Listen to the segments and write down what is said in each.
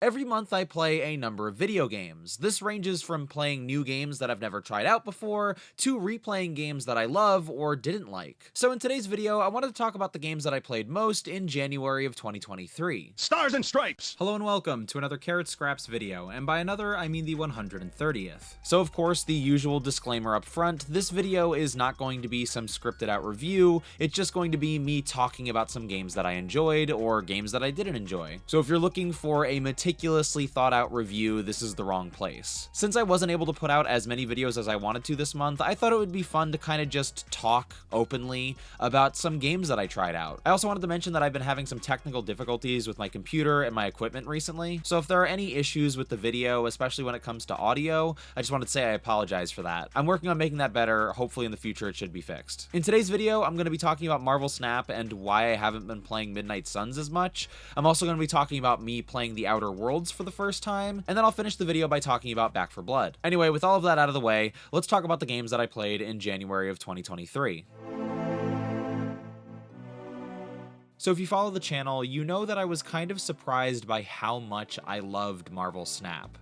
Every month I play a number of video games. This ranges from playing new games that I've never tried out before, to replaying games that I love or didn't like. So in today's video, I wanted to talk about the games that I played most in January of 2023. Stars and Stripes! Hello and welcome to another carrotscraps video, and by another I mean the 130th. So of course, the usual disclaimer up front, this video is not going to be some scripted out review, it's just going to be me talking about some games that I enjoyed, or games that I didn't enjoy. So if you're looking for a meticulously thought out review, this is the wrong place. Since I wasn't able to put out as many videos as I wanted to this month, I thought it would be fun to kind of just talk openly about some games that I tried out. I also wanted to mention that I've been having some technical difficulties with my computer and my equipment recently, so if there are any issues with the video, especially when it comes to audio, I just wanted to say I apologize for that. I'm working on making that better, hopefully in the future it should be fixed. In today's video, I'm going to be talking about Marvel Snap and why I haven't been playing Midnight Suns as much. I'm also going to be talking about me playing The Outer Worlds for the first time, and then I'll finish the video by talking about Back 4 Blood. Anyway, with all of that out of the way, let's talk about the games that I played in January of 2023. So if you follow the channel, you know that I was kind of surprised by how much I loved Marvel Snap.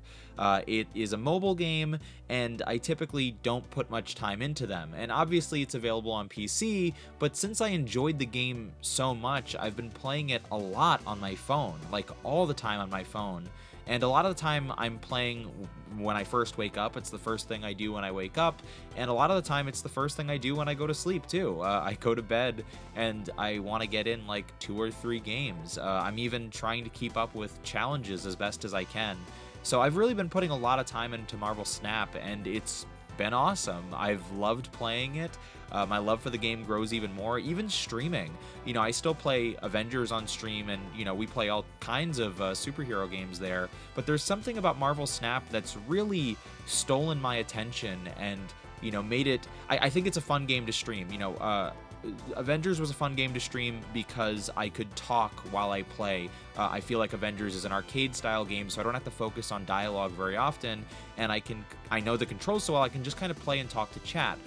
It is a mobile game, and I typically don't put much time into them, and obviously it's available on PC, but since I enjoyed the game so much, I've been playing it a lot on my phone, like all the time on my phone. And a lot of the time I'm playing when I first wake up. It's the first thing I do when I wake up. And a lot of the time it's the first thing I do when I go to sleep too. I go to bed and I want to get in like 2 or 3 games. I'm even trying to keep up with challenges as best as I can. So I've really been putting a lot of time into Marvel Snap, and it's been awesome. I've loved playing it. My love for the game grows even more, even streaming. You know, I still play Avengers on stream, and, you know, we play all kinds of superhero games there, but there's something about Marvel Snap that's really stolen my attention and, you know, made it, I think it's a fun game to stream. You know, Avengers was a fun game to stream because I could talk while I play. I feel like Avengers is an arcade style game, so I don't have to focus on dialogue very often, and I know the controls so well, I can just kind of play and talk to chat.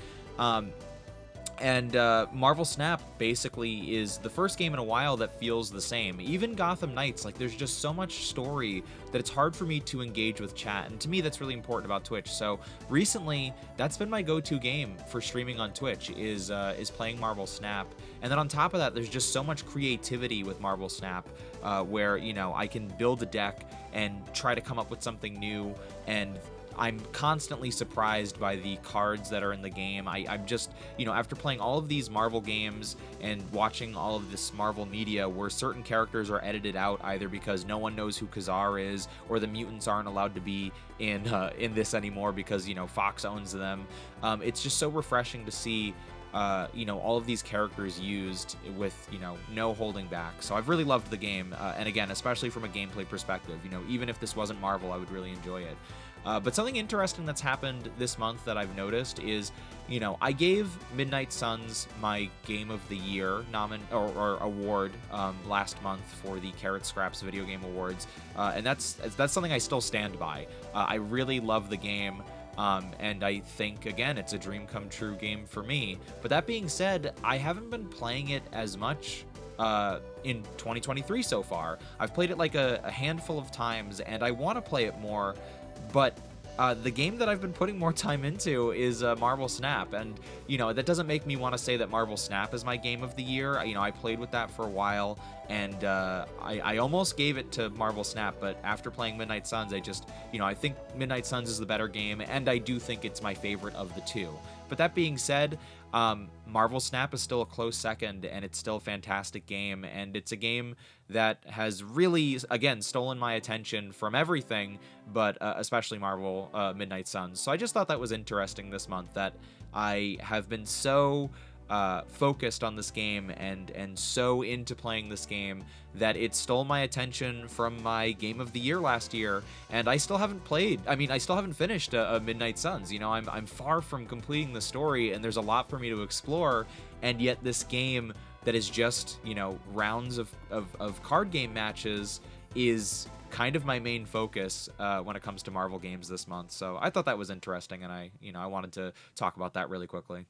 Marvel Snap basically is the first game in a while that feels the same. Even Gotham Knights, like, there's just so much story that it's hard for me to engage with chat, and to me that's really important about Twitch. So recently, that's been my go-to game for streaming on Twitch, is playing Marvel Snap. And then on top of that, there's just so much creativity with Marvel Snap, where, you know, I can build a deck and try to come up with something new, and I'm constantly surprised by the cards that are in the game. I'm just, you know, after playing all of these Marvel games and watching all of this Marvel media where certain characters are edited out either because no one knows who Kazar is, or the mutants aren't allowed to be in this anymore because, you know, Fox owns them. It's just so refreshing to see you know, all of these characters used with, you know, no holding back. So I've really loved the game, and again, especially from a gameplay perspective, you know, even if this wasn't Marvel, I would really enjoy it. But something interesting that's happened this month that I've noticed is, you know, I gave Midnight Suns my Game of the Year or award last month for the carrotscraps Video Game Awards, and that's something I still stand by. I really love the game. And I think, again, it's a dream come true game for me. But that being said, I haven't been playing it as much in 2023 so far. I've played it like a handful of times, and I want to play it more, but the game that I've been putting more time into is Marvel Snap, and, you know, that doesn't make me want to say that Marvel Snap is my game of the year. You know, I played with that for a while, and I almost gave it to Marvel Snap, but after playing Midnight Suns, I just, you know, I think Midnight Suns is the better game, and I do think it's my favorite of the two. But that being said, Marvel Snap is still a close second, and it's still a fantastic game, and it's a game that has really, again, stolen my attention from everything, but especially Marvel Midnight Suns. So I just thought that was interesting this month, that I have been so focused on this game and so into playing this game that it stole my attention from my Game of the Year last year, and I still haven't finished Midnight Suns. You know, I'm far from completing the story, and there's a lot for me to explore, and yet this game that is just, you know, rounds of card game matches is kind of my main focus when it comes to Marvel games this month. So I thought that was interesting, and I wanted to talk about that really quickly.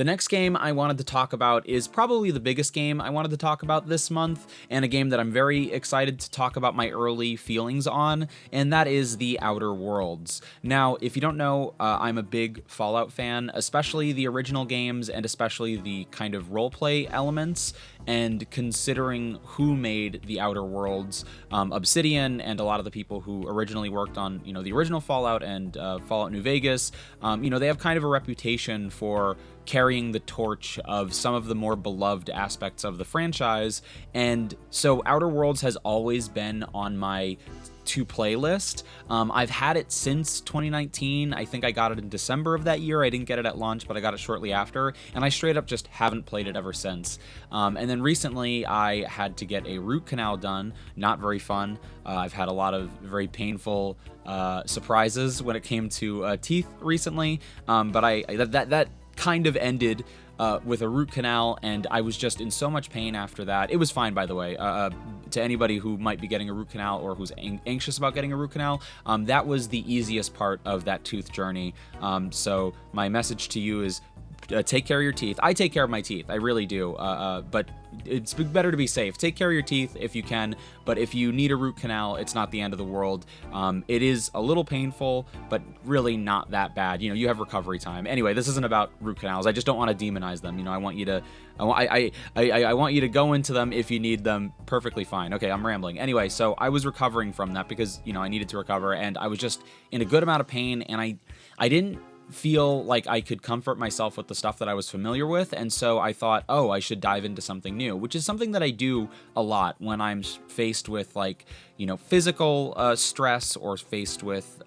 The next game I wanted to talk about is probably the biggest game I wanted to talk about this month, and a game that I'm very excited to talk about my early feelings on, and that is The Outer Worlds. Now, if you don't know, I'm a big Fallout fan, especially the original games and especially the kind of roleplay elements. And considering who made The Outer Worlds, Obsidian and a lot of the people who originally worked on, the original Fallout and Fallout New Vegas, they have kind of a reputation for carrying the torch of some of the more beloved aspects of the franchise. And so Outer Worlds has always been on my to play list. I've had it since 2019. I think I got it in December of that year. I didn't get it at launch, but I got it shortly after, and I straight up just haven't played it ever since. And then recently I had to get a root canal done. Not very fun. I've had a lot of very painful surprises when it came to teeth recently, but that kind of ended with a root canal, and I was just in so much pain after that. It was fine, by the way. To anybody who might be getting a root canal or who's anxious about getting a root canal, that was the easiest part of that tooth journey. So my message to you is take care of your teeth. I take care of my teeth. I really do. But it's better to be safe. Take care of your teeth if you can, but if you need a root canal, it's not the end of the world. It is a little painful, but really not that bad. You have recovery time. Anyway, this isn't about root canals. I just don't want to demonize them. I want you to, I want you to go into them if you need them perfectly fine. Okay, I'm rambling. Anyway, so I was recovering from that because, I needed to recover, and I was just in a good amount of pain, and I didn't feel like I could comfort myself with the stuff that I was familiar with, and so I thought, I should dive into something new, which is something that I do a lot when I'm faced with physical stress, or faced with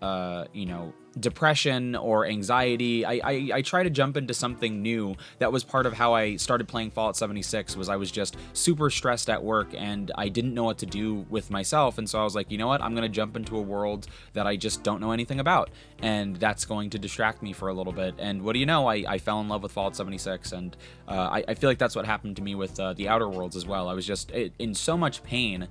depression or anxiety. I try to jump into something new. That was part of how I started playing Fallout 76, was I was just super stressed at work and I didn't know what to do with myself, and so I was like, you know what, I'm gonna jump into a world that I just don't know anything about, and that's going to distract me for a little bit. And what do you know, I fell in love with Fallout 76, and I feel like that's what happened to me with The Outer Worlds as well. I was just in so much pain,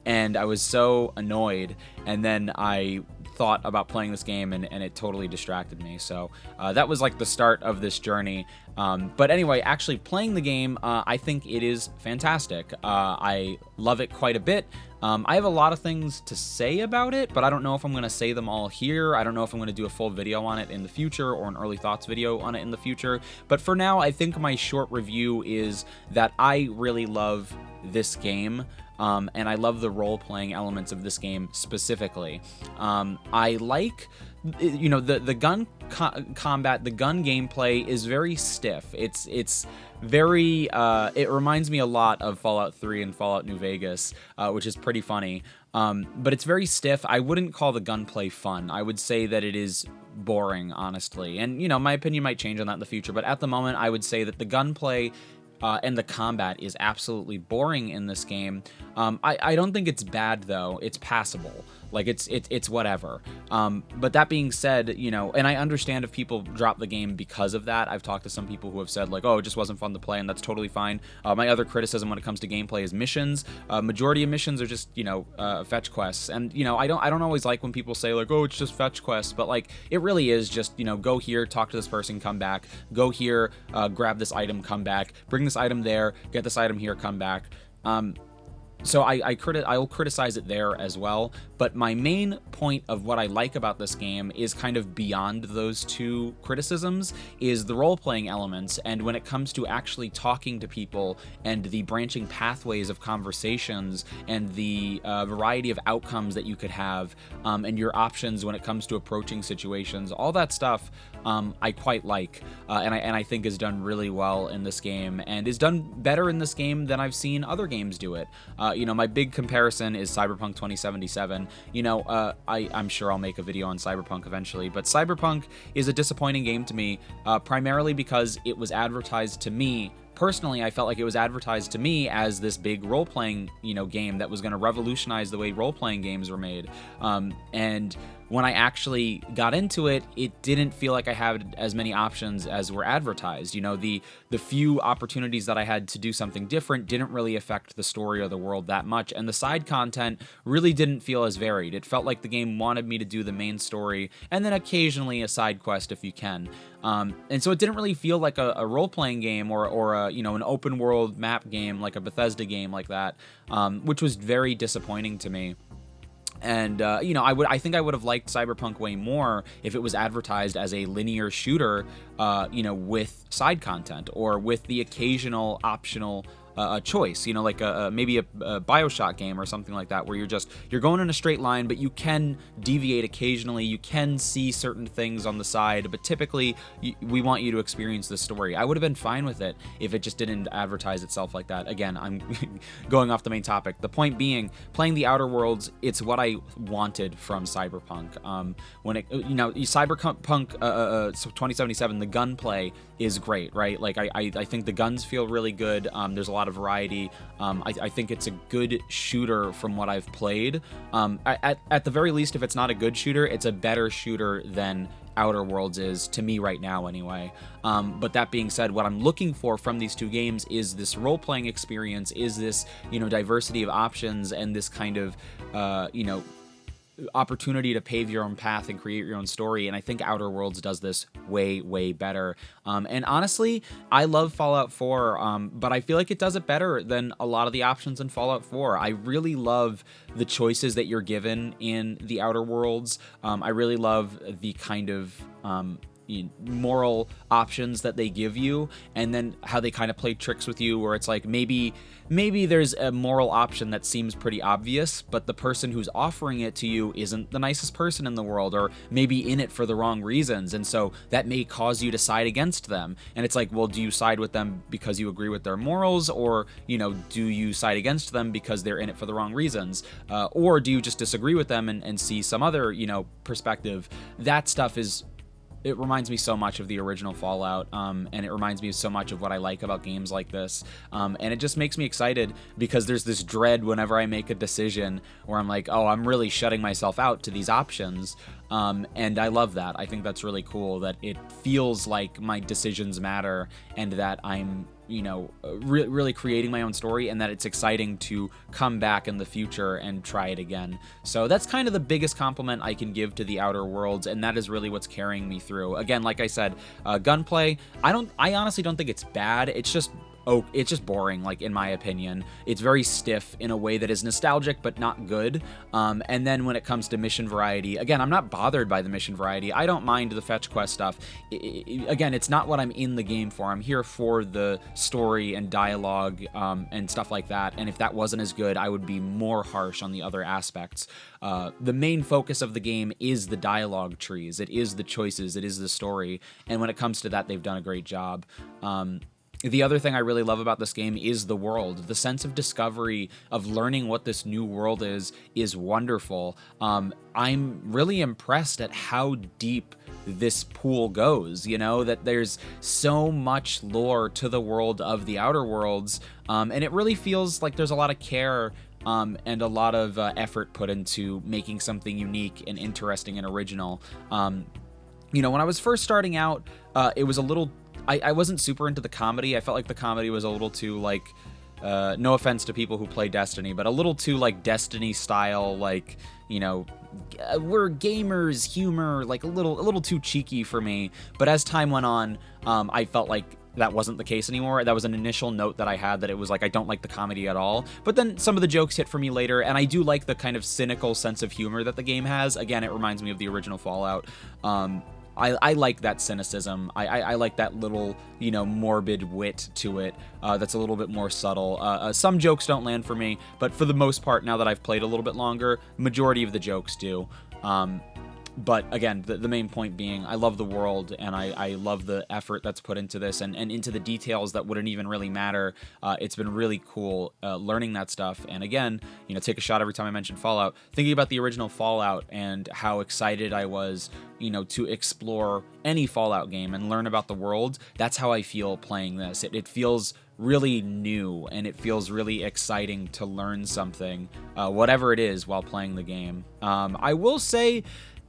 and I was so annoyed, and then I thought about playing this game, and it totally distracted me. So that was like the start of this journey. But anyway, actually playing the game, I think it is fantastic. I love it quite a bit. I have a lot of things to say about it, but I don't know if I'm going to say them all here. I don't know if I'm going to do a full video on it in the future, or an early thoughts video on it in the future. But for now, I think my short review is that I really love this game. And I love the role-playing elements of this game specifically. I like, the gun combat, the gun gameplay is very stiff. It's very, it reminds me a lot of Fallout 3 and Fallout New Vegas, which is pretty funny. But it's very stiff. I wouldn't call the gunplay fun. I would say that it is boring, honestly. And, my opinion might change on that in the future, but at the moment, I would say that the gunplay and the combat is absolutely boring in this game. I don't think it's bad, though. It's passable. Like, it's whatever. But that being said, and I understand if people drop the game because of that. I've talked to some people who have said, like, it just wasn't fun to play, and that's totally fine. My other criticism when it comes to gameplay is missions. Majority of missions are just, fetch quests. And, I don't always like when people say, like, it's just fetch quests. But, like, it really is just, go here, talk to this person, come back. Go here, grab this item, come back. Bring this item there, get this item here, come back. So I'll criticize it there as well, but my main point of what I like about this game is kind of beyond those two criticisms, is the role-playing elements, and when it comes to actually talking to people, and the branching pathways of conversations, and the variety of outcomes that you could have, and your options when it comes to approaching situations, all that stuff I quite like, and I think is done really well in this game, and is done better in this game than I've seen other games do it. My big comparison is Cyberpunk 2077. I'm sure I'll make a video on Cyberpunk eventually, but Cyberpunk is a disappointing game to me, primarily because it was advertised to me. Personally, I felt like it was advertised to me as this big role-playing, game that was going to revolutionize the way role-playing games were made. And when I actually got into it, it didn't feel like I had as many options as were advertised. The few opportunities that I had to do something different didn't really affect the story or the world that much, and the side content really didn't feel as varied. It felt like the game wanted me to do the main story, and then occasionally a side quest if you can. And so it didn't really feel like a role-playing game or a, an open world map game like a Bethesda game like that, which was very disappointing to me. And I think I would have liked Cyberpunk way more if it was advertised as a linear shooter, with side content or with the occasional optional choice, like maybe a BioShock game or something like that, where you're going in a straight line, but you can deviate occasionally. You can see certain things on the side, but typically we want you to experience the story. I would have been fine with it if it just didn't advertise itself like that. Again, I'm going off the main topic. The point being, playing the Outer Worlds, it's what I wanted from Cyberpunk. When it, Cyberpunk 2077, the gunplay is great, right? Like I think the guns feel really good. There's a lot of variety. I think it's a good shooter from what I've played. At the very least, if it's not a good shooter, it's a better shooter than Outer Worlds is, to me right now anyway. But that being said, what I'm looking for from these two games is this role-playing experience, is this, diversity of options, and this kind of, opportunity to pave your own path and create your own story. And I think Outer Worlds does this way, way better. And honestly, I love Fallout 4, but I feel like it does it better than a lot of the options in Fallout 4. I really love the choices that you're given in the Outer Worlds. I really love the kind of moral options that they give you, and then how they kind of play tricks with you, where it's like maybe there's a moral option that seems pretty obvious, but the person who's offering it to you isn't the nicest person in the world, or maybe in it for the wrong reasons, and so that may cause you to side against them. And it's like, well, do you side with them because you agree with their morals, or do you side against them because they're in it for the wrong reasons, or do you just disagree with them and see some other perspective? That stuff it reminds me so much of the original Fallout, and it reminds me so much of what I like about games like this, and it just makes me excited, because there's this dread whenever I make a decision where I'm like, oh, I'm really shutting myself out to these options, and I love that. I think that's really cool, that it feels like my decisions matter, and that I'm really creating my own story, and that it's exciting to come back in the future and try it again. So that's kind of the biggest compliment I can give to the Outer Worlds, and that is really what's carrying me through. Again, like I said, gunplay, I honestly don't think it's bad. It's just boring, like, in my opinion. It's very stiff in a way that is nostalgic but not good. And then when it comes to mission variety, again, I'm not bothered by the mission variety. I don't mind the fetch quest stuff. Again, it's not what I'm in the game for. I'm here for the story and dialogue, and stuff like that. And if that wasn't as good, I would be more harsh on the other aspects. The main focus of the game is the dialogue trees. It is the choices. It is the story. And when it comes to that, they've done a great job. The other thing I really love about this game is the world. The sense of discovery, of learning what this new world is wonderful. I'm really impressed at how deep this pool goes, that there's so much lore to the world of the Outer Worlds, and it really feels like there's a lot of care and a lot of effort put into making something unique and interesting and original. When I was first starting out, it was a little... I wasn't super into the comedy. I felt like the comedy was a little too, like, no offense to people who play Destiny, but a little too, like, Destiny style, like, we're gamers humor, like a little too cheeky for me. But as time went on, I felt like that wasn't the case anymore. That was an initial note that I had, that it was like, I don't like the comedy at all. But then some of the jokes hit for me later, and I do like the kind of cynical sense of humor that the game has. Again, it reminds me of the original Fallout. I like that cynicism. I like that little, morbid wit to it, that's a little bit more subtle. Some jokes don't land for me, but for the most part, now that I've played a little bit longer, majority of the jokes do. But again, the main point being, I love the world, and I love the effort that's put into this, and into the details that wouldn't even really matter. It's been really cool learning that stuff. And again, take a shot every time I mention Fallout, thinking about the original Fallout and how excited I was, to explore any Fallout game and learn about the world. That's how I feel playing this. It feels really new, and it feels really exciting to learn something, whatever it is, while playing the game. I will say,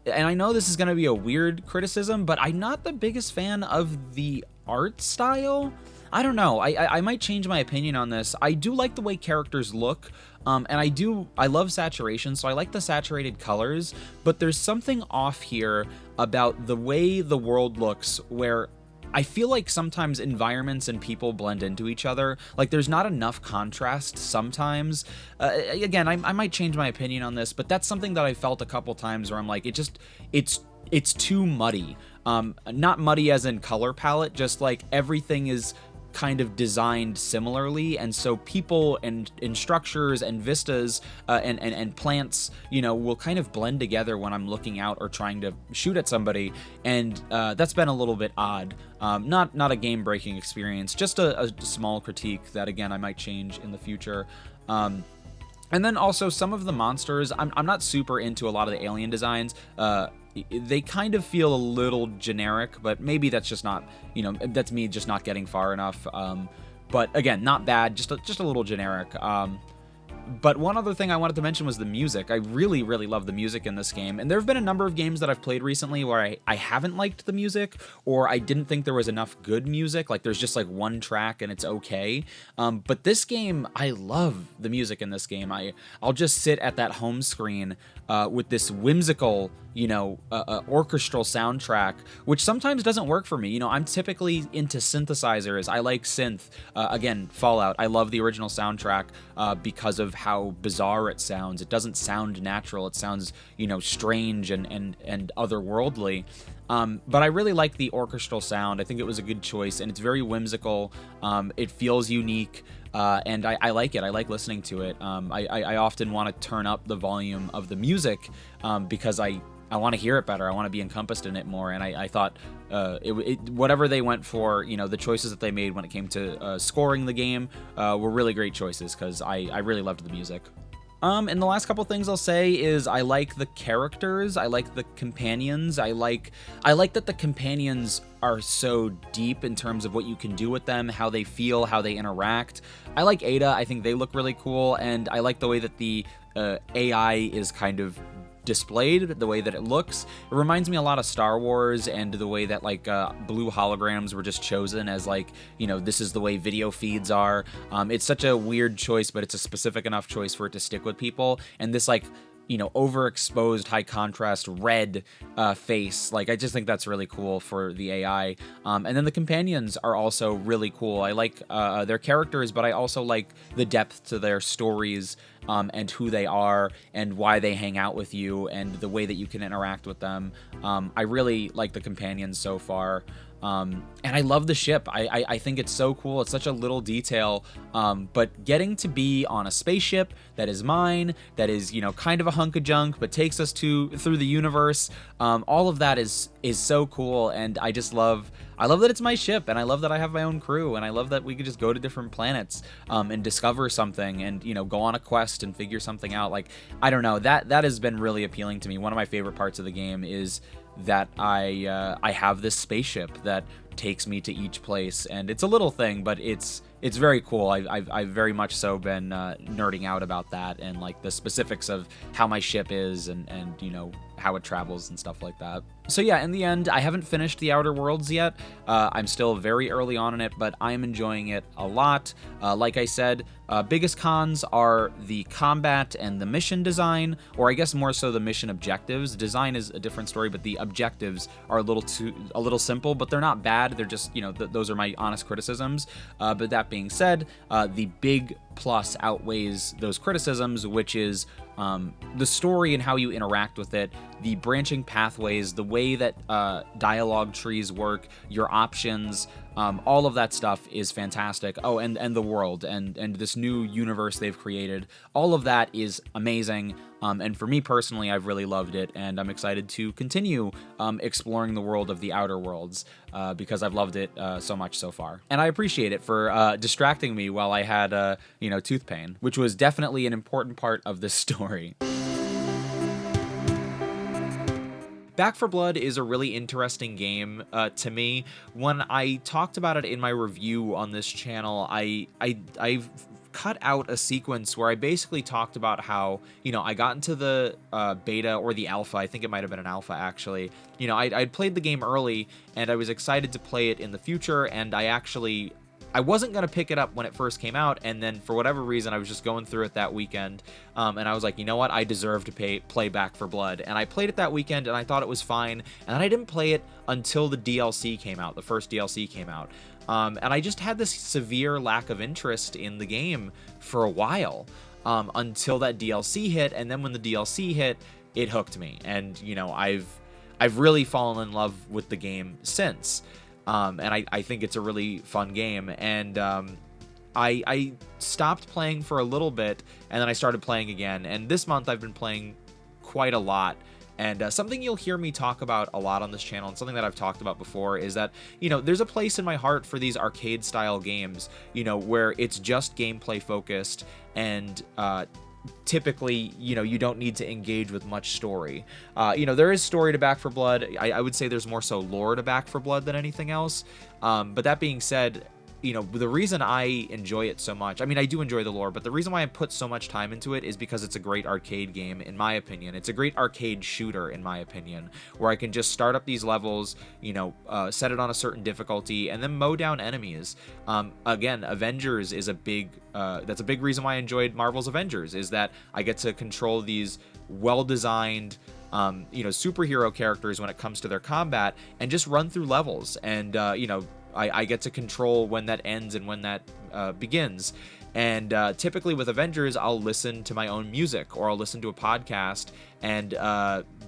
and I know this is going to be a weird criticism, but I'm not the biggest fan of the art style. I don't know. I might change my opinion on this. I do like the way characters look. And I love saturation, so I like the saturated colors, but there's something off here about the way the world looks where I feel like sometimes environments and people blend into each other. Like there's not enough contrast sometimes. Again, I might change my opinion on this, but that's something that I felt a couple times where I'm like, it's too muddy. Not muddy as in color palette, just like everything is kind of designed similarly, and so people and structures and vistas and plants, you know, will kind of blend together when I'm looking out or trying to shoot at somebody, and that's been a little bit odd. Not a game-breaking experience, just a small critique that again I might change in the future. And then also some of the monsters, I'm not super into a lot of the alien designs. They kind of feel a little generic, but maybe that's just not, you know, that's me just not getting far enough. But again, not bad, just a little generic. But one other thing I wanted to mention was the music. I really, really love the music in this game. And there have been a number of games that I've played recently where I haven't liked the music, or I didn't think there was enough good music. Like there's just like one track and it's okay. But this game, I love the music in this game. I'll just sit at that home screen with this whimsical, you know, orchestral soundtrack, which sometimes doesn't work for me. You know, I'm typically into synthesizers. I like synth. Again, Fallout. I love the original soundtrack because of how bizarre it sounds. It doesn't sound natural. It sounds, you know, strange and otherworldly. But I really like the orchestral sound. I think it was a good choice, and it's very whimsical. It feels unique. And I like it. I like listening to it. I often want to turn up the volume of the music because I want to hear it better. I want to be encompassed in it more. And I thought whatever they went for, you know, the choices that they made when it came to scoring the game were really great choices because I really loved the music. And the last couple things I'll say is I like the characters, I like the companions, I like that the companions are so deep in terms of what you can do with them, how they feel, how they interact. I like Ada, I think they look really cool, and I like the way that the AI is kind of displayed, the way that it looks. It reminds me a lot of Star Wars and the way that like blue holograms were just chosen as like, you know, this is the way video feeds are. It's such a weird choice, but it's a specific enough choice for it to stick with people. And this like, you know, overexposed high contrast red face, like I just think that's really cool for the AI. And then the companions are also really cool. I like their characters, but I also like the depth to their stories and who they are and why they hang out with you and the way that you can interact with them. I really like the companions so far. And I love the ship. I think it's so cool. It's such a little detail, but getting to be on a spaceship that is mine, that is, you know, kind of a hunk of junk, but takes us through the universe. All of that is so cool, and I love that it's my ship, and I love that I have my own crew, and I love that we could just go to different planets and discover something, and, you know, go on a quest and figure something out. Like, I don't know, that has been really appealing to me. One of my favorite parts of the game is that I have this spaceship that takes me to each place, and it's a little thing, but it's very cool. I've very much so been nerding out about that and like the specifics of how my ship is and you know, how it travels and stuff like that. So yeah, in the end, I haven't finished the Outer Worlds yet. I'm still very early on in it, but I'm enjoying it a lot. Like I said, biggest cons are the combat and the mission design, or I guess more so the mission objectives. Design is a different story, but the objectives are a little simple, but they're not bad. They're just, you know, those are my honest criticisms. But that being said, the big plus outweighs those criticisms, which is the story and how you interact with it, the branching pathways, the way that dialogue trees work, your options, all of that stuff is fantastic. Oh, and the world and this new universe they've created, all of that is amazing. And for me personally, I've really loved it, and I'm excited to continue exploring the world of the Outer Worlds because I've loved it so much so far. And I appreciate it for distracting me while I had, you know, tooth pain, which was definitely an important part of this story. Back 4 Blood is a really interesting game to me. When I talked about it in my review on this channel, I've cut out a sequence where I basically talked about how, you know, I got into the beta or the alpha. I think it might have been an alpha, actually. You know, I'd played the game early, and I was excited to play it in the future, and I actually I wasn't going to pick it up when it first came out, and then for whatever reason, I was just going through it that weekend, and I was like, you know what, I deserve to play Back 4 Blood, and I played it that weekend, and I thought it was fine, and then I didn't play it until the DLC came out, the first DLC came out, and I just had this severe lack of interest in the game for a while, until that DLC hit, and then when the DLC hit, it hooked me, and, you know, I've really fallen in love with the game since. And I think it's a really fun game, and I stopped playing for a little bit, and then I started playing again, and this month I've been playing quite a lot, and something you'll hear me talk about a lot on this channel, and something that I've talked about before, is that, you know, there's a place in my heart for these arcade-style games, you know, where it's just gameplay focused, and typically, you know, you don't need to engage with much story. You know, there is story to Back 4 Blood. I would say there's more so lore to Back 4 Blood than anything else. But that being said, you know, the reason I enjoy it so much, I mean, I do enjoy the lore, but the reason why I put so much time into it is because it's a great arcade game, in my opinion. It's a great arcade shooter, in my opinion, where I can just start up these levels, you know, set it on a certain difficulty, and then mow down enemies. Again, Avengers is a big, that's a big reason why I enjoyed Marvel's Avengers, is that I get to control these well-designed, you know, superhero characters when it comes to their combat, and just run through levels, and, you know, I get to control when that ends and when that begins. And typically with Avengers, I'll listen to my own music, or I'll listen to a podcast, and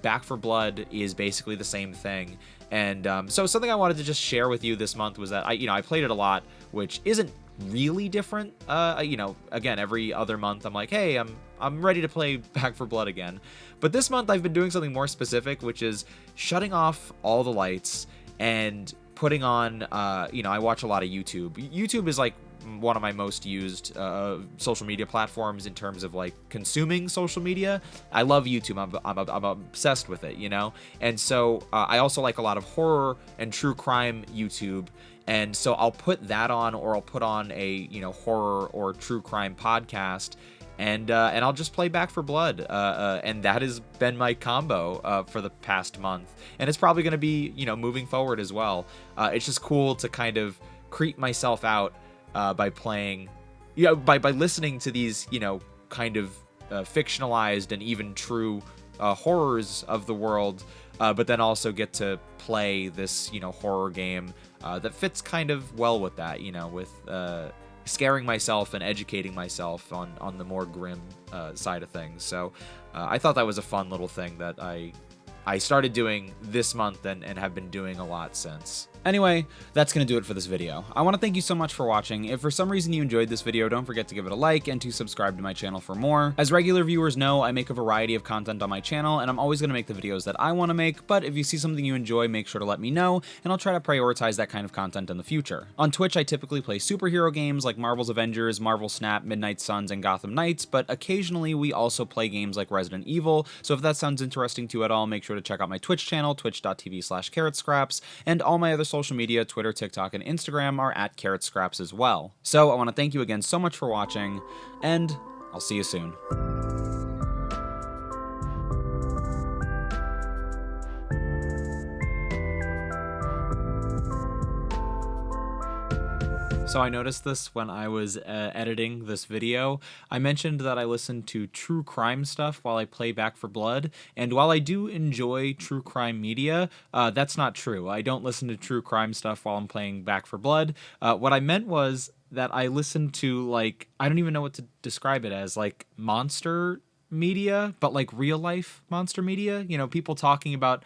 Back 4 Blood is basically the same thing. And so something I wanted to just share with you this month was that I played it a lot, which isn't really different. You know, again, every other month I'm like, hey, I'm ready to play Back 4 Blood again. But this month I've been doing something more specific, which is shutting off all the lights and putting on, you know, I watch a lot of YouTube. YouTube is like one of my most used social media platforms in terms of like consuming social media. I love YouTube. I'm obsessed with it, you know? And so I also like a lot of horror and true crime YouTube. And so I'll put that on, or I'll put on a, you know, horror or true crime podcast, and I'll just play Back 4 Blood, and that has been my combo for the past month, and it's probably going to be, you know, moving forward as well. It's just cool to kind of creep myself out by playing, you know, by listening to these, you know, kind of fictionalized and even true horrors of the world, but then also get to play this, you know, horror game that fits kind of well with that, you know, with scaring myself and educating myself on the more grim side of things. So I thought that was a fun little thing that I started doing this month and have been doing a lot since. Anyway, that's going to do it for this video. I want to thank you so much for watching. If for some reason you enjoyed this video, don't forget to give it a like and to subscribe to my channel for more. As regular viewers know, I make a variety of content on my channel, and I'm always going to make the videos that I want to make, but if you see something you enjoy, make sure to let me know, and I'll try to prioritize that kind of content in the future. On Twitch, I typically play superhero games like Marvel's Avengers, Marvel Snap, Midnight Suns, and Gotham Knights, but occasionally we also play games like Resident Evil, so if that sounds interesting to you at all, make sure to check out my Twitch channel, twitch.tv/carrotscraps, and all my other social media, Twitter, TikTok, and Instagram are at carrotscraps as well. So I want to thank you again so much for watching, and I'll see you soon. So I noticed this when I was editing this video. I mentioned that I listen to true crime stuff while I play Back 4 Blood, and while I do enjoy true crime media, that's not true. I don't listen to true crime stuff while I'm playing Back 4 Blood. What I meant was that I listen to, like, I don't even know what to describe it as, like monster media, but like real life monster media. You know, people talking about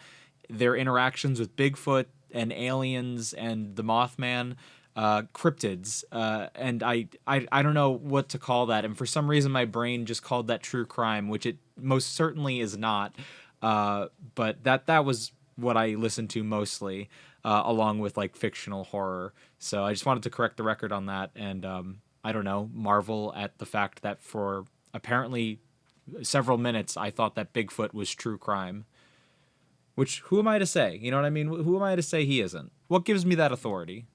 their interactions with Bigfoot and aliens and the Mothman. Cryptids, and I don't know what to call that, and for some reason my brain just called that true crime, which it most certainly is not, but that was what I listened to mostly, along with like fictional horror. So I just wanted to correct the record on that, and I don't know, marvel at the fact that for apparently several minutes I thought that Bigfoot was true crime, which who am I to say? You know what I mean? Who am I to say he isn't? What gives me that authority?